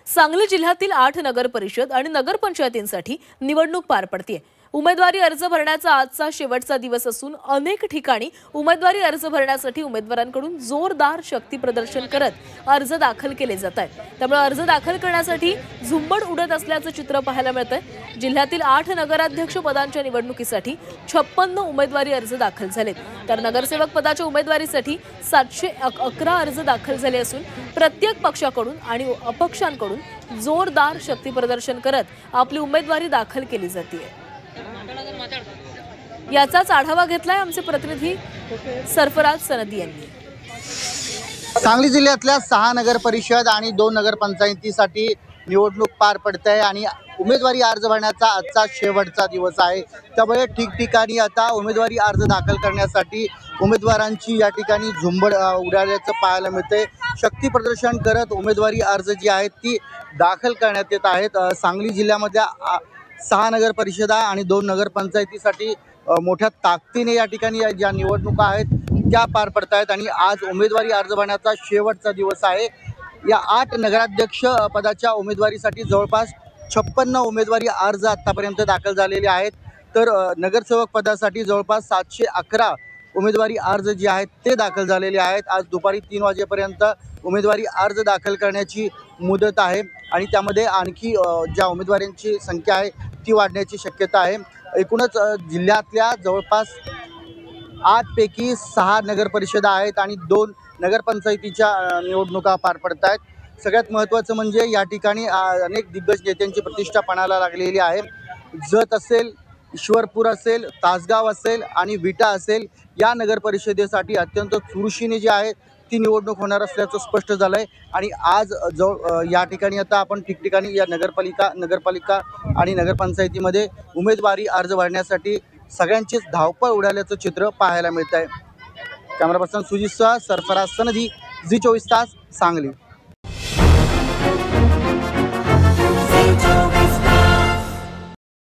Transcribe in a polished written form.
सांगली जिल्ह्यातील 8 नगर परिषद आणि नगरपंचायतींसाठी निवडणूक पार पडते। उमेदवारी अर्ज भरण्याचा आजचा शेवटचा दिवस असून अनेक ठिकाणी उमेदवारी अर्ज भरण्यासाठी उमेदवारांकडून जोरदार शक्ती प्रदर्शन करत अर्ज दाखल केले जात आहेत। त्यामुळे अर्ज दाखल करण्यासाठी झुंबड उडत असल्याचं चित्र पाहायला मिळतंय। जिल्ह्यातील 8 नगराध्यक्ष पदांच्या निवडणुकीसाठी 56 उमेदवारी अर्ज दाखल झालेत, तर नगरसेवक पदाच्या उमेदवारीसाठी 711 अर्ज दाखल झाले असून प्रत्येक पक्षाकडून आणि अपक्षांकडून जोरदार शक्ती प्रदर्शन करत आपली उमेदवारी दाखल केली जाते। याचाच आढावा घेतलाय आमचे प्रतिनिधी सरफराज सनदी यांनी। सांगली जिल्ह्यातल्या 6 नगर परिषद आणि 2 नगरपंचायतीसाठी निवडणूक पार पडते आहे आणि उमेदवारी अर्ज भरण्याचा आजचा शेवटचा दिवस आहे। त्यामुळे ठिकठिकाणी आता उमेदवारी अर्ज दाखल करण्यासाठी उमेदवारांची या ठिकाणी झुंबड उडाल्याचं पाहायला मिळते। शक्ती प्रदर्शन करत उमेदवारी अर्ज जी आहेत ती दाखल करण्यात येत आहेत। सांगली जिल्ह्यामधल्या 6 नगर परिषदा आणि 2 नगरपंचायतीसाठी मोठ्या ताकदीने या ठिकाणी ज्या निवडणुका आहेत त्या पार पडत आहेत आणि आज उमेदवारी अर्ज भरण्याचा शेवटचा दिवस आहे। या 8 नगराध्यक्ष पदाच्या उमेदवारीसाठी जवळपास 56 उमेदवारी अर्ज आतापर्यंत दाखल झालेले आहेत, तर नगरसेवक पदासाठी जवळपास 711 उमेदवारी अर्ज जे आहेत ते दाखल झालेले आहेत। आज दुपारी 3 वाजेपर्यंत उमेदवारी अर्ज दाखल करण्याची मुदत आहे आणि त्यामध्ये आणखी ज्या उमेदवारांची संख्या आहे ती वाढण्याची शक्यता आहे। एकूणच जिल्ह्यातल्या जवळपास 8 पैकी 6 नगर परिषदा आहेत आणि 2 नगरपंचायतीच्या निवडणुका पार पडत आहेत। सगळ्यात महत्त्वाचं म्हणजे या ठिकाणी अनेक दिग्गज नेत्यांची प्रतिष्ठा पणाला लागलेली आहे। जत असेल, ईश्वरपूर असेल, तासगाव असेल आणि विटा असेल, या नगर परिषदेसाठी अत्यंत चुरशीने जी आहे ती निवडणूक होणार असल्याचं स्पष्ट झालं आहे। आणि आज या ठिकाणी आता आपण ठिकठिकाणी या नगरपालिका आणि नगरपंचायतीमध्ये उमेदवारी अर्ज भरण्यासाठी सगळ्यांचीच धावपळ उडाल्याचं चित्र पाहायला मिळत आहे। कॅमेरा पर्सन सुजितसह सरफराज सनदी, झी 24 तास, सांगली।